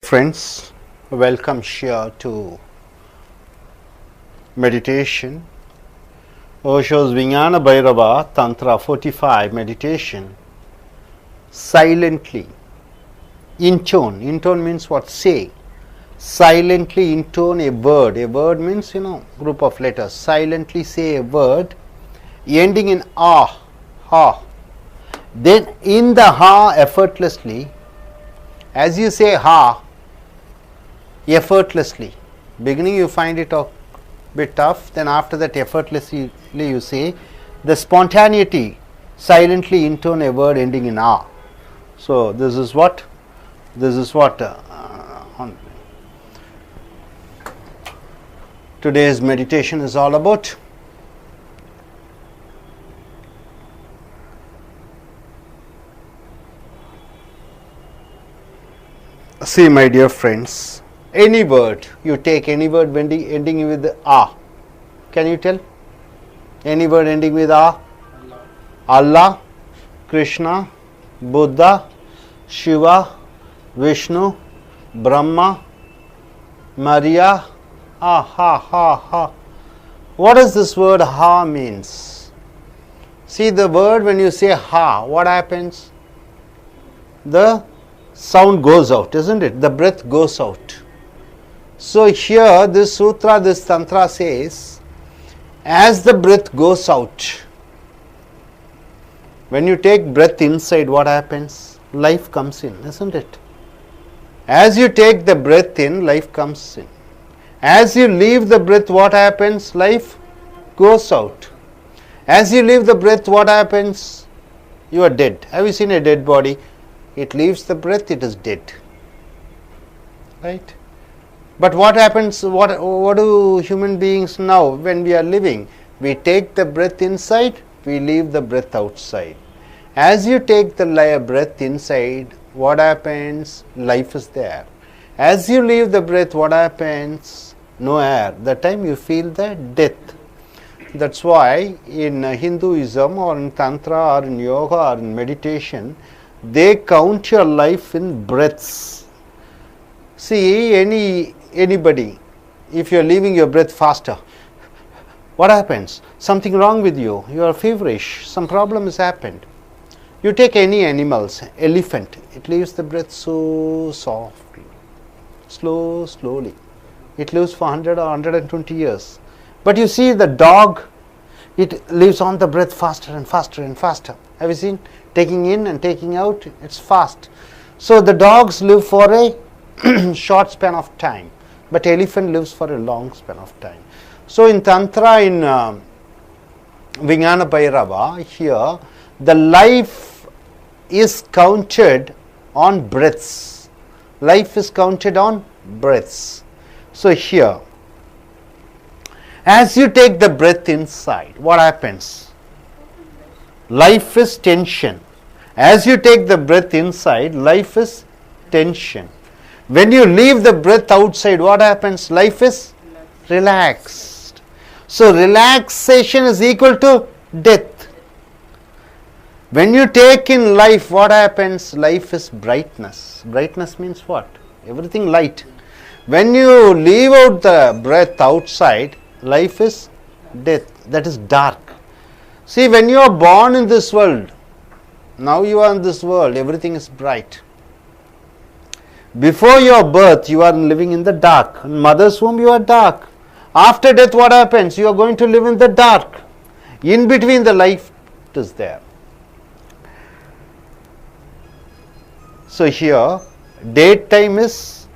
Friends, welcome here to meditation. Osho's Vijnana Bhairava Tantra 45 meditation. Silently intone. Intone means what? Say. Silently intone a word. A word means, group of letters. Silently say a word ending in ah, ha. Then in the ha effortlessly, as you say ha, effortlessly. Beginning you find it a bit tough, then after that effortlessly you say the spontaneity, silently intone a word ending in ah. So this is what today's meditation is all about. See, my dear friends, any word, you take any word ending with ah. Can you tell? Any word ending with ah? Allah, Krishna, Buddha, Shiva, Vishnu, Brahma, Maria, ah, ha, ha, ha. What does this word ha means? See, the word when you say ha, what happens? The sound goes out, isn't it? The breath goes out. So here this sutra, this tantra says, as the breath goes out, when you take breath inside, what happens? Life comes in, isn't it? As you take the breath in, life comes in. As you leave the breath, what happens? Life goes out. As you leave the breath, what happens? You are dead. Have you seen a dead body? It leaves the breath, it is dead. Right? But what happens, what do human beings now when we are living? We take the breath inside, we leave the breath outside. As you take the breath inside, what happens? Life is there. As you leave the breath, what happens? No air. That time you feel the death. That's why in Hinduism or in Tantra or in Yoga or in meditation, they count your life in breaths. See, anybody, if you are leaving your breath faster, what happens? Something wrong with you. You are feverish. Some problem has happened. You take any animals, elephant, it leaves the breath so softly, slowly. It lives for 100 or 120 years. But you see the dog, it leaves on the breath faster and faster and faster. Have you seen? Taking in and taking out, it's fast. So the dogs live for a short span of time, but elephant lives for a long span of time. So in Tantra, in Vijnana Bhairava, here the life is counted on breaths. Life is counted on breaths. So here, as you take the breath inside, what happens? Life is tension. As you take the breath inside, life is tension. When you leave the breath outside, what happens? Life is relaxed. So relaxation is equal to death. When you take in life, what happens? Life is brightness. Brightness means what? Everything light. When you leave out the breath outside, life is death. That is dark. See, when you are born in this world, now you are in this world, everything is bright. Before your birth, you are living in the dark. In mother's womb, you are dark. After death, what happens? You are going to live in the dark. In between, the light is there. So here, daytime is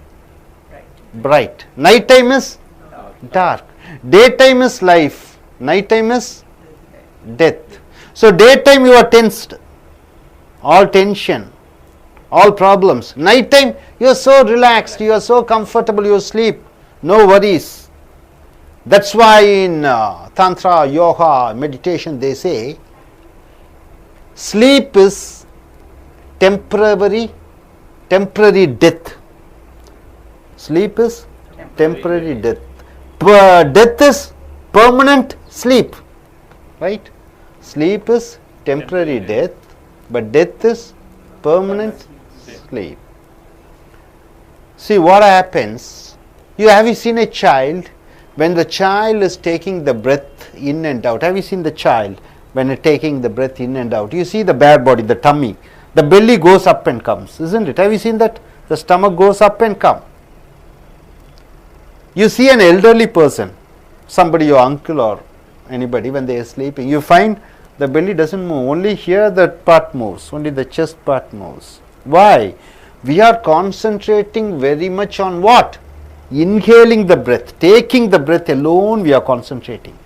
bright. Nighttime is dark. Daytime is life. Nighttime is death. So daytime you are tensed. All tension, all problems. Nighttime you are so relaxed, you are so comfortable, you sleep, no worries. That's why in Tantra, Yoga, meditation they say sleep is temporary death. Sleep is temporary death. Death is permanent sleep. Right? Sleep is temporary death, but death is permanent sleep. See what happens. Have you seen a child? When the child is taking the breath in and out, have you seen the child when it's taking the breath in and out? You see the bare body, the tummy, the belly goes up and comes, isn't it? Have you seen that? The stomach goes up and comes. You see an elderly person, somebody, your uncle or anybody, when they are sleeping, you find the belly doesn't move, only here that part moves, only the chest part moves. Why? We are concentrating very much on what? Inhaling the breath, taking the breath alone we are concentrating.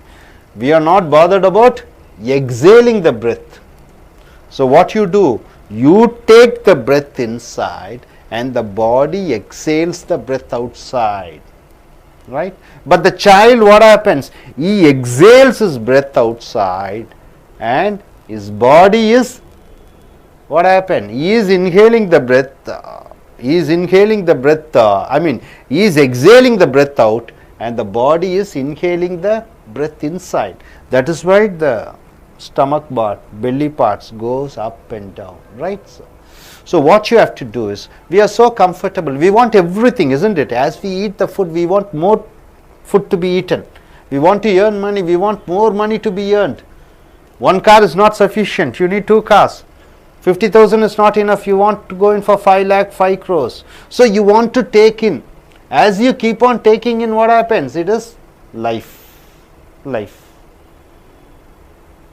We are not bothered about exhaling the breath. So what you do, you take the breath inside and the body exhales the breath outside. Right? But the child, what happens? He exhales his breath outside and his body is, what happened? He is inhaling the breath, he is exhaling the breath out and the body is inhaling the breath inside. That is why the stomach part, belly parts goes up and down, right? So what you have to do is, we are so comfortable, we want everything, isn't it? As we eat the food, we want more food to be eaten. We want to earn money, we want more money to be earned. One car is not sufficient, you need 2 cars. 50,000 is not enough, you want to go in for 5 lakh, 5 crores. So you want to take in. As you keep on taking in, what happens? It is life. Life.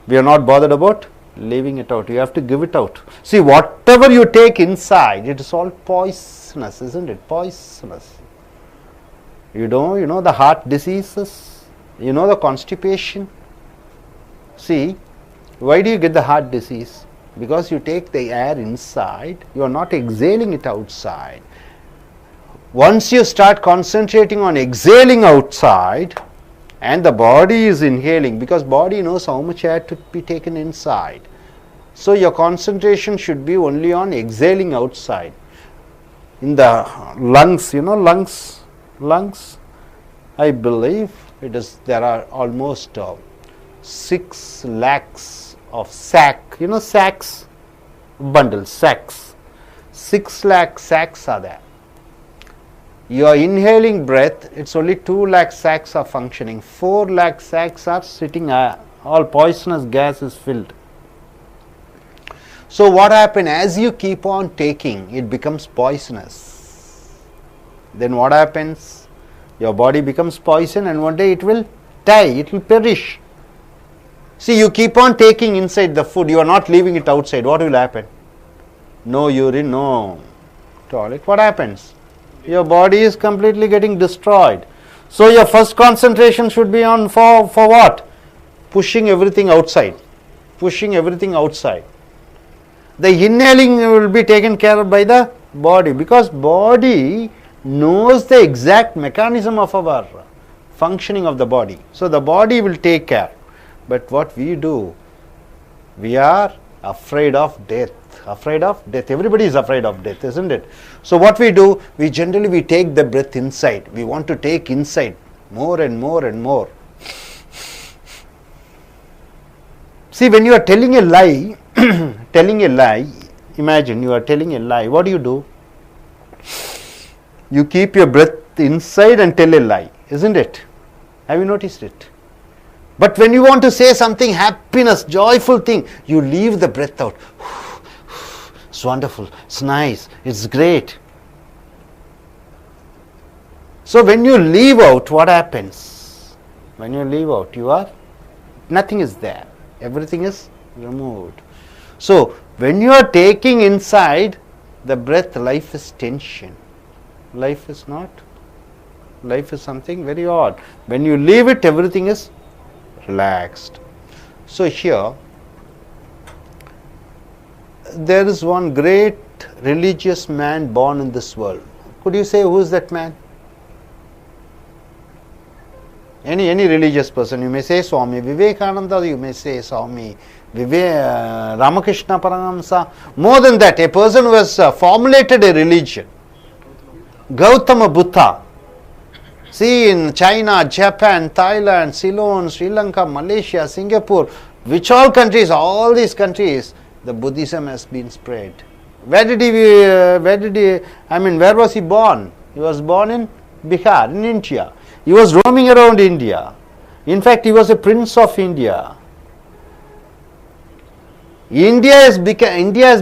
We are not bothered about leaving it out. You have to give it out. See, whatever you take inside, it is all poisonous, isn't it? Poisonous. You know the heart diseases, you know the constipation. See, why do you get the heart disease? Because you take the air inside, you are not exhaling it outside. Once you start concentrating on exhaling outside and the body is inhaling, because body knows how much air to be taken inside. So your concentration should be only on exhaling outside. In the lungs, lungs, I believe there are almost 6 lakhs of sacks, bundles, sacks. 6 lakh sacks are there. You are inhaling breath, it's only 2 lakh sacks are functioning. 4 lakh sacks are sitting, all poisonous gas is filled. So what happens? As you keep on taking, it becomes poisonous. Then what happens? Your body becomes poison and one day it will die, it will perish. See, you keep on taking inside the food, you are not leaving it outside. What will happen? No urine, no toilet. What happens? Your body is completely getting destroyed. So your first concentration should be on for what? Pushing everything outside. Pushing everything outside. The inhaling will be taken care of by the body, because body knows the exact mechanism of our functioning of the body. So the body will take care. But what we do, we are afraid of death. Afraid of death. Everybody is afraid of death, isn't it? So what we do, we generally take the breath inside. We want to take inside more and more and more. See, when you are telling a lie, imagine you are telling a lie. What do? You keep your breath inside and tell a lie, isn't it? Have you noticed it? But when you want to say something happiness, joyful thing, you leave the breath out. It's wonderful, it's nice, it's great. So when you leave out, what happens? When you leave out, nothing is there. Everything is removed. So when you are taking inside the breath, life is tension. Life is not. Life is something very odd. When you leave it, everything is relaxed. So here, there is one great religious man born in this world. Could you say who is that man? Any religious person. You may say Swami Vivekananda, you may say Swami Ramakrishna Paramahamsa. More than that, a person who has formulated a religion. Gautama Buddha. See, in China, Japan, Thailand, Ceylon, Sri Lanka, Malaysia, Singapore, which all countries, all these countries, the Buddhism has been spread. Where was he born? He was born in Bihar, in India. He was roaming around India. In fact, he was a prince of India. India has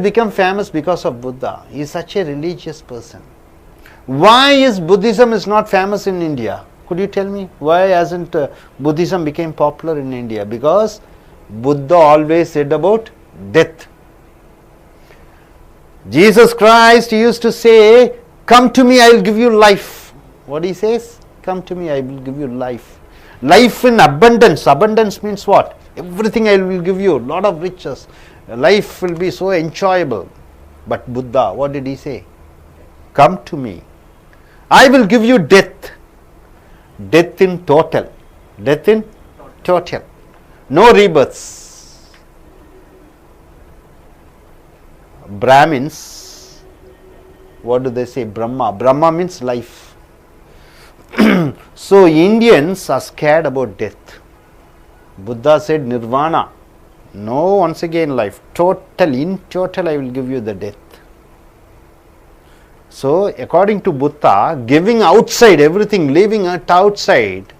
become famous because of Buddha. He is such a religious person. Why is Buddhism is not famous in India? Could you tell me why hasn't Buddhism became popular in India? Because Buddha always said about death. Jesus Christ used to say, "Come to me, I will give you life." What he says? "Come to me, I will give you life." Life in abundance. Abundance means what? Everything I will give you, lot of riches. Life will be so enjoyable. But Buddha, what did he say? "Come to me. I will give you death." Death in total. Death in total. No rebirths. Brahmins, what do they say? Brahma. Brahma means life. So Indians are scared about death. Buddha said nirvana. No, once again life. Total, in total I will give you the death. So according to Buddha, giving outside everything, leaving it outside,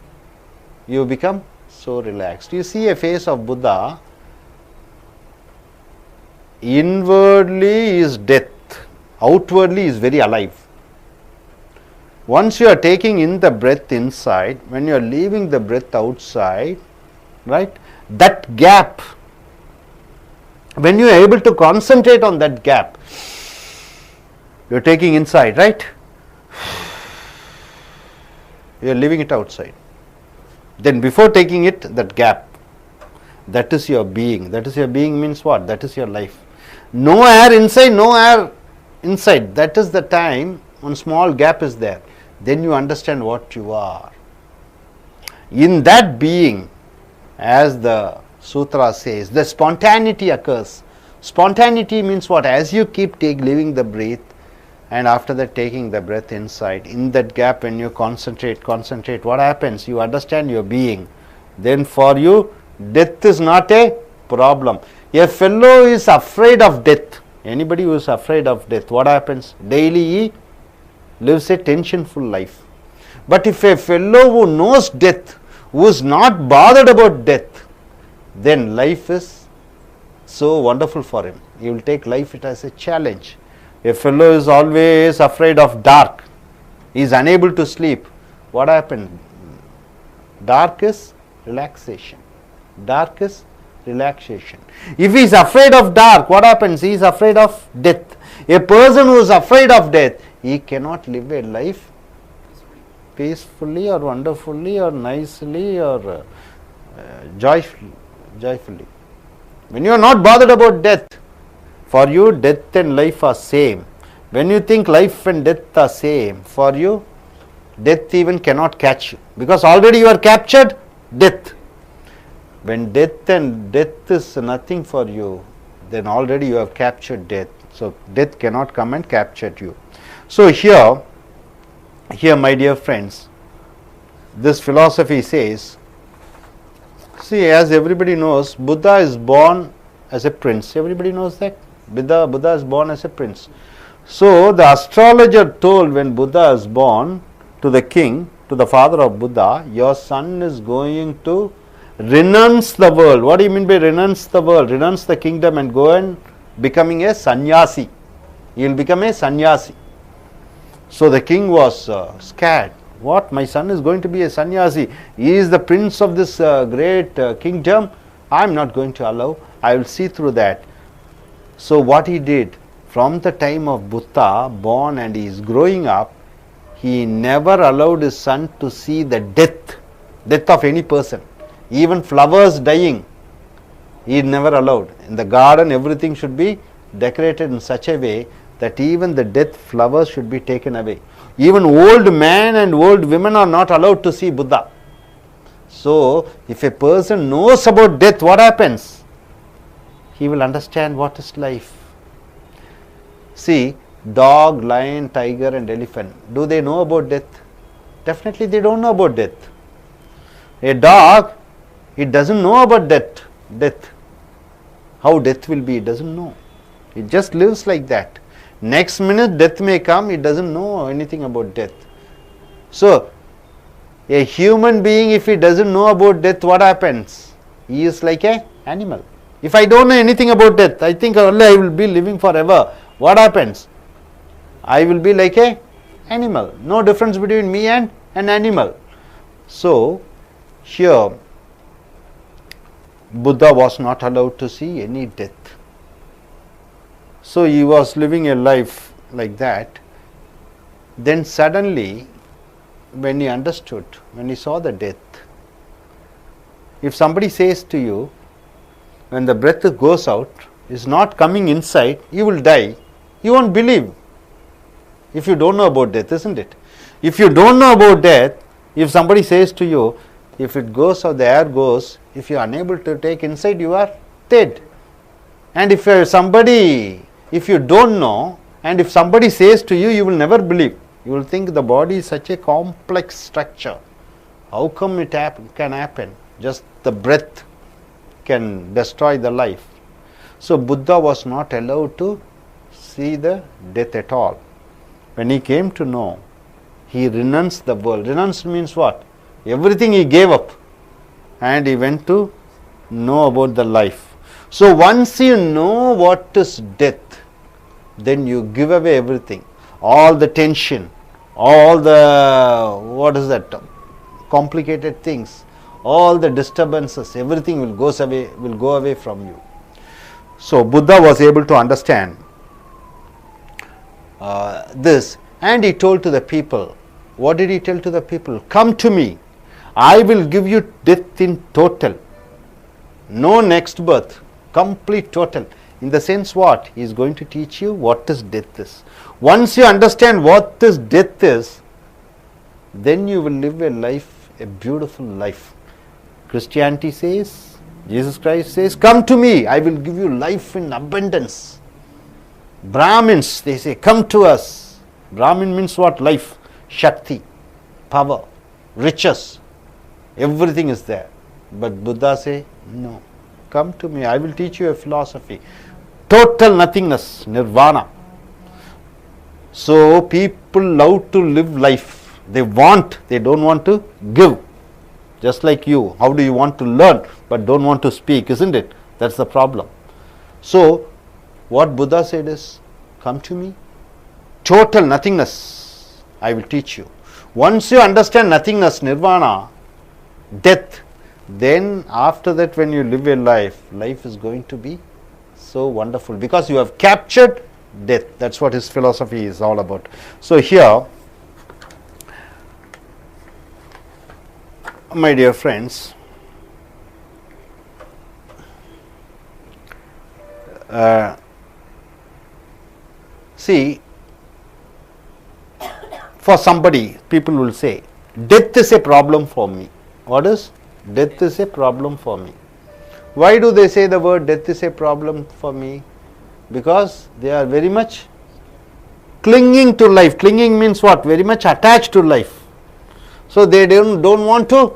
you become so relaxed. You see a face of Buddha, inwardly is death, outwardly is very alive. Once you are taking in the breath inside, when you are leaving the breath outside, right, that gap, when you are able to concentrate on that gap, you are taking inside, right, you are leaving it outside. Then before taking it, that gap, that is your being. That is your being means what? That is your life. No air inside, no air inside. That is the time one small gap is there. Then you understand what you are. In that being, as the Sutra says, the spontaneity occurs. Spontaneity means what? As you keep leaving the breath, and after that taking the breath inside, in that gap when you concentrate, what happens? You understand your being. Then for you, death is not a problem. A fellow is afraid of death. Anybody who is afraid of death, what happens? Daily he lives a tensionful life. But if a fellow who knows death, who is not bothered about death, then life is so wonderful for him. He will take life it as a challenge. A fellow is always afraid of dark. He is unable to sleep. What happened? Dark is relaxation. Dark is relaxation. If he is afraid of dark, what happens? He is afraid of death. A person who is afraid of death, he cannot live a life peacefully or wonderfully or nicely or joyfully. When you are not bothered about death, for you death and life are same. When you think life and death are same, for you death even cannot catch you, because already you are captured death. When death is nothing for you, then already you have captured death. So death cannot come and capture you. So here my dear friends, this philosophy says, see, as everybody knows, Buddha is born as a prince. Everybody knows that. Buddha is born as a prince. So the astrologer told when Buddha is born to the king, to the father of Buddha, your son is going to renounce the world. What do you mean by renounce the world? Renounce the kingdom and go and becoming a sannyasi. He will become a sannyasi. So the king was scared. What? My son is going to be a sannyasi. He is the prince of this great kingdom. I am not going to allow. I will see through that. So what he did, from the time of Buddha born and he is growing up, he never allowed his son to see the death of any person. Even flowers dying, he never allowed. In the garden, everything should be decorated in such a way that even the death flowers should be taken away. Even old men and old women are not allowed to see Buddha. So, if a person knows about death, what happens? He will understand what is life. See, dog, lion, tiger and elephant, do they know about death? Definitely they don't know about death. A dog, it doesn't know about death. How death will be, it doesn't know. It just lives like that. Next minute death may come, it doesn't know anything about death. So, a human being, if he doesn't know about death, what happens? He is like an animal. If I don't know anything about death, I think only I will be living forever. What happens? I will be like an animal. No difference between me and an animal. So, here Buddha was not allowed to see any death. So, he was living a life like that. Then suddenly, when he understood, when he saw the death, if somebody says to you, when the breath goes out, is not coming inside, you will die, you won't believe. If you don't know about death, isn't it? If you don't know about death, if somebody says to you, if it goes or the air goes, if you are unable to take inside, you are dead. And if you don't know, and if somebody says to you, you will never believe. You will think the body is such a complex structure. How come it can happen? Just the breath can destroy the life. So Buddha was not allowed to see the death at all. When he came to know, he renounced the world. Renounced means what? Everything he gave up, and he went to know about the life. So once you know what is death, then you give away everything. All the tension, all the complicated things, all the disturbances, everything will go away from you. So Buddha was able to understand this, and he told to the people, what did he tell to the people? Come to me, I will give you death in total, no next birth, complete total. In the sense what? He is going to teach you what is death is. Once you understand what this death is, then you will live a life, a beautiful life. Christianity says, Jesus Christ says, come to me, I will give you life in abundance. Brahmins, they say, come to us. Brahmin means what? Life, Shakti, power, riches, everything is there. But Buddha say, no, come to me, I will teach you a philosophy. Total nothingness, nirvana. So people love to live life. They don't want to give. Just like you, how do you want to learn but don't want to speak, isn't it? That's the problem. So what Buddha said is, come to me, total nothingness, I will teach you. Once you understand nothingness, nirvana, death, then after that when you live a life is going to be so wonderful, because you have captured death. That's what his philosophy is all about. So here, my dear friends, see, for somebody, people will say, death is a problem for me. What is? Death is a problem for me. Why do they say the word death is a problem for me? Because they are very much clinging to life. Clinging means what? Very much attached to life. So they don't want to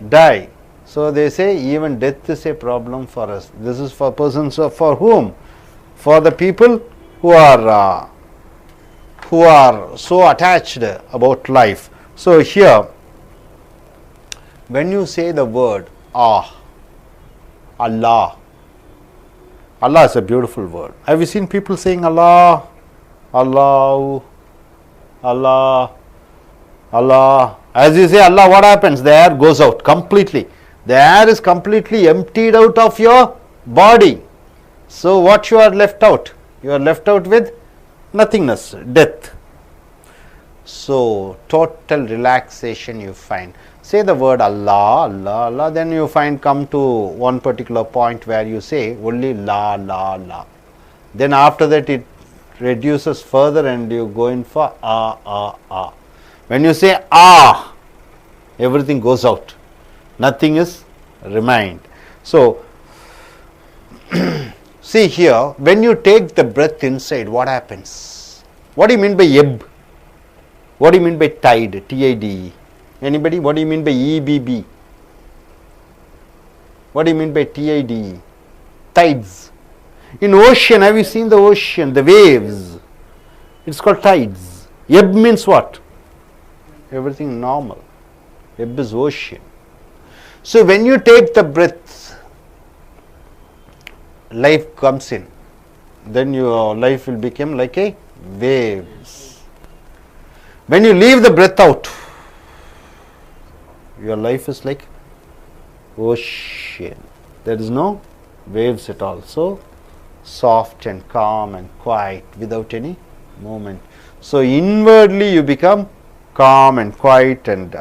die. So they say even death is a problem for us. This is for persons for whom? For the people who are so attached about life. So here, when you say the word Allah, Allah is a beautiful word. Have you seen people saying Allah, Allah, Allah, Allah? As you say Allah, what happens? The air goes out completely. The air is completely emptied out of your body. So what you are left out? You are left out with nothingness, death. So total relaxation you find. Say the word Allah, Allah, Allah, then you find come to one particular point where you say only La, La, La. Then after that it reduces further and you go in for Ah. When you say Ah, everything goes out. Nothing is remained. So, see here, when you take the breath inside, what happens? What do you mean by ebb? What do you mean by tide? T-I-D-E. Anybody? What do you mean by EBB? What do you mean by TIDE? Tides. In ocean, have you seen the ocean, the waves? It's called tides. Ebb means what? Everything normal. Ebb is ocean. So when you take the breath, life comes in. Then your life will become like a waves. When you leave the breath out, your life is like ocean. There is no waves at all. So soft and calm and quiet without any movement. So inwardly you become calm and quiet and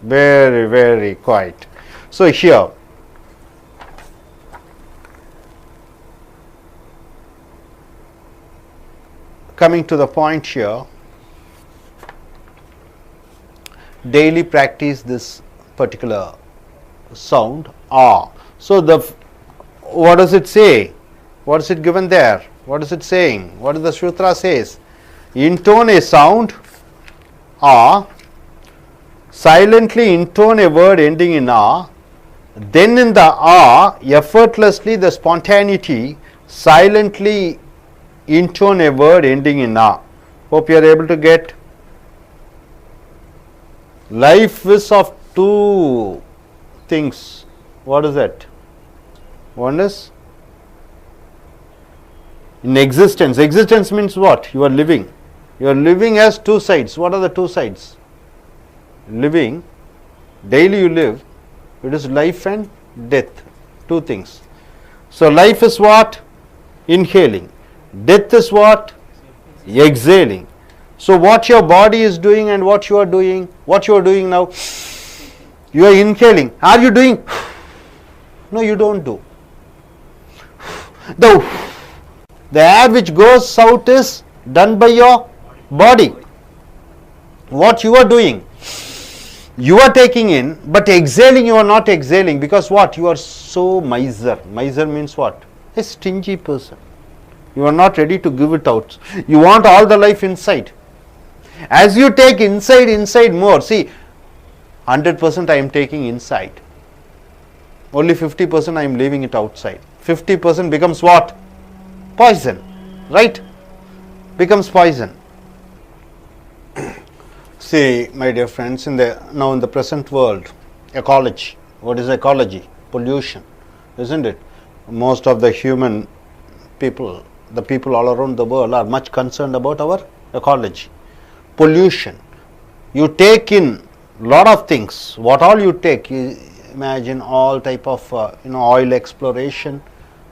very, very quiet. So here, coming to the point here, daily practice this particular sound ah. So what does it say? What is it given there? What is it saying? What does the Sutra says? Intone a sound ah, silently intone a word ending in ah, then in the ah, effortlessly the spontaneity, silently intone a word ending in ah. Hope you are able to get. Life is of two things. What is that? One is in existence. Existence means what? You are living. You are living as two sides. What are the two sides? Living, daily you live, it is life and death. Two things. So life is what? Inhaling. Death is what? Exhaling. So what your body is doing and what you are doing now, you are inhaling. Are you doing? No, you don't do. The air which goes out is done by your body. What you are doing, you are taking in, but exhaling you are not exhaling, because what? You are so miser. Miser means what? A stingy person. You are not ready to give it out. You want all the life inside. As you take inside more, see, 100% I am taking inside. Only 50% I am leaving it outside. 50% becomes what? Poison. Right? Becomes poison. See, my dear friends, now in the present world, ecology. What is ecology? Pollution. Isn't it? Most of the human people, the people all around the world are much concerned about our ecology. Pollution. You take in lot of things. What all you take? You imagine all type of oil exploration,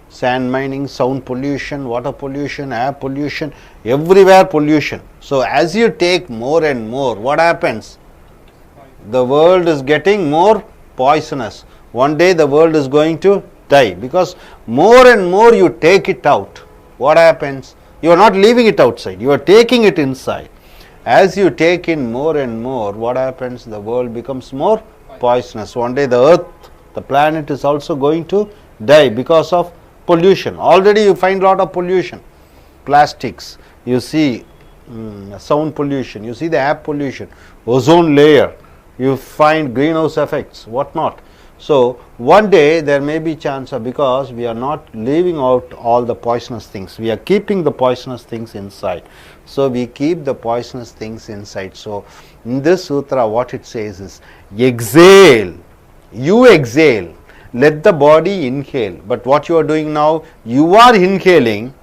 sand mining, sound pollution, water pollution, air pollution, everywhere pollution. So as you take more and more, what happens? The world is getting more poisonous. One day the world is going to die, because more and more you take it out. What happens? You are not leaving it outside, you are taking it inside. As you take in more and more, what happens? The world becomes more poisonous. One day the earth, the planet is also going to die because of pollution. Already you find a lot of pollution. Plastics, you see sound pollution, you see the air pollution, ozone layer, you find greenhouse effects, what not. So one day there may be chance of, because we are not leaving out all the poisonous things, we are keeping the poisonous things inside. So we keep the poisonous things inside. So in this sutra what it says is, exhale, you exhale, let the body inhale. But what you are doing now, you are inhaling,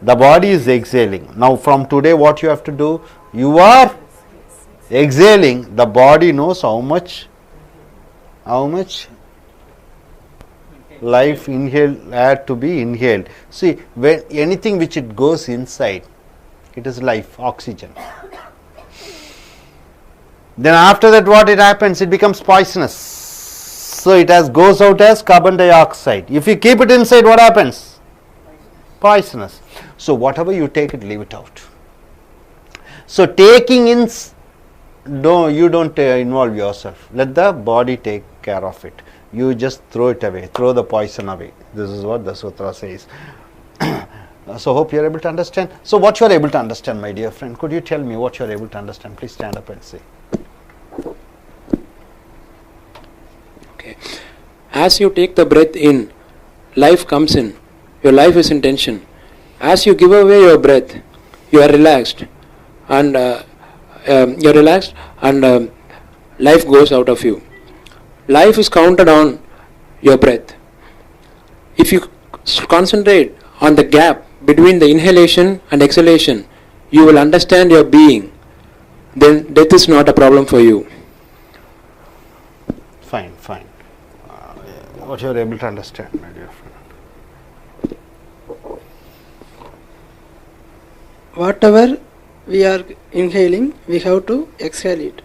the body is exhaling. Now from today what you have to do, you are exhaling, the body knows how much life had to be inhaled. See, when anything which it goes inside, it is life, oxygen. Then after that what it happens? It becomes poisonous. So it goes out as carbon dioxide. If you keep it inside, what happens? Poisonous. So whatever you take it, leave it out. So taking in, you don't involve yourself. Let the body take care of it. You just throw it away, throw the poison away. This is what the sutra says. So hope you are able to understand. So what you are able to understand, my dear friend, could you tell me what you are able to understand? Please stand up and say. Okay. As you take the breath in, life comes in. Your life is in tension. As you give away your breath, you are relaxed, and life goes out of you. Life is counted on your breath. If you concentrate on the gap between the inhalation and exhalation, you will understand your being. Then death is not a problem for you. Fine, fine. What you are able to understand, my dear friend. Whatever we are inhaling, we have to exhale it.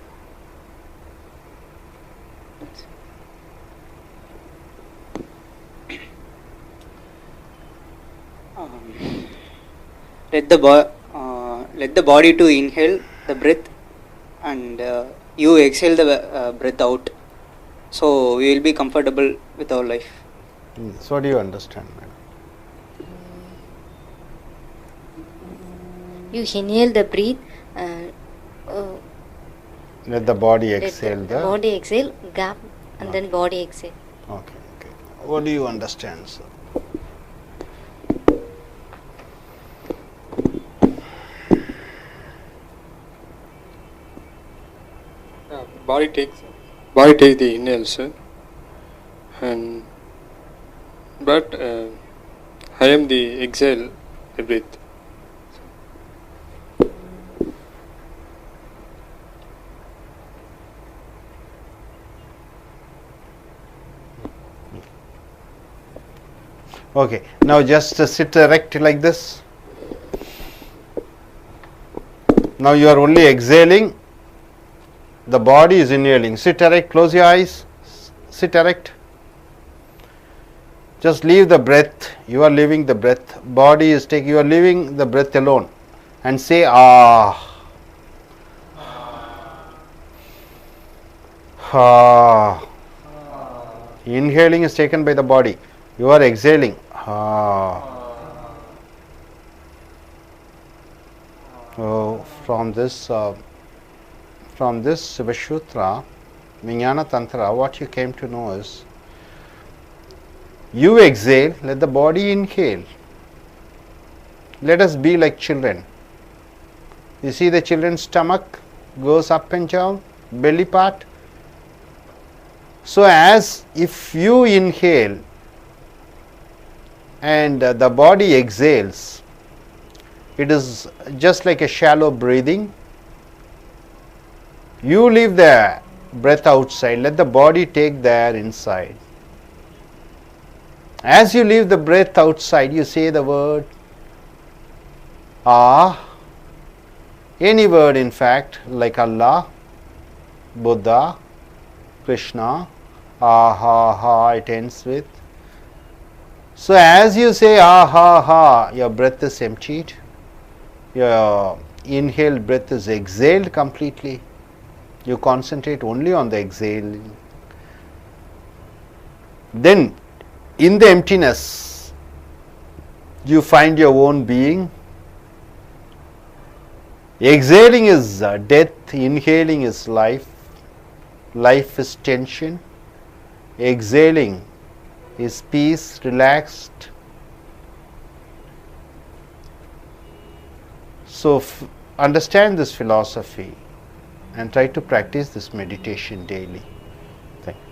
Let the body to inhale the breath, and you exhale the breath out. So we will be comfortable with our life. So what do you understand, madam? You inhale the breath, Let the body let exhale the body exhale, gap, and then body exhale. Okay, okay. What do you understand, sir? Body takes the inhale, sir, and but I am the exhale the breath. Okay, now just sit erect like this. Now you are only exhaling, the body is inhaling. Sit erect, close your eyes, sit erect. Just leave the breath, you are leaving the breath, body is taking, you are leaving the breath alone, and say ah. Ah. Inhaling is taken by the body, you are exhaling. Ah. So from this Siva Sutra, Vijnana Tantra, what you came to know is, you exhale, let the body inhale. Let us be like children. You see the children's stomach goes up and down, belly part. So as if you inhale and the body exhales, it is just like a shallow breathing. You leave the breath outside, let the body take the air inside. As you leave the breath outside, you say the word ah, any word in fact, like Allah, Buddha, Krishna, ah ha ha, it ends with. So as you say ah ha ha, your breath is emptied, your inhaled breath is exhaled completely. You concentrate only on the exhaling. Then in the emptiness, you find your own being. Exhaling is death, inhaling is life. Life is tension. Exhaling is peace, relaxed. So understand this philosophy and try to practice this meditation daily. Thank you.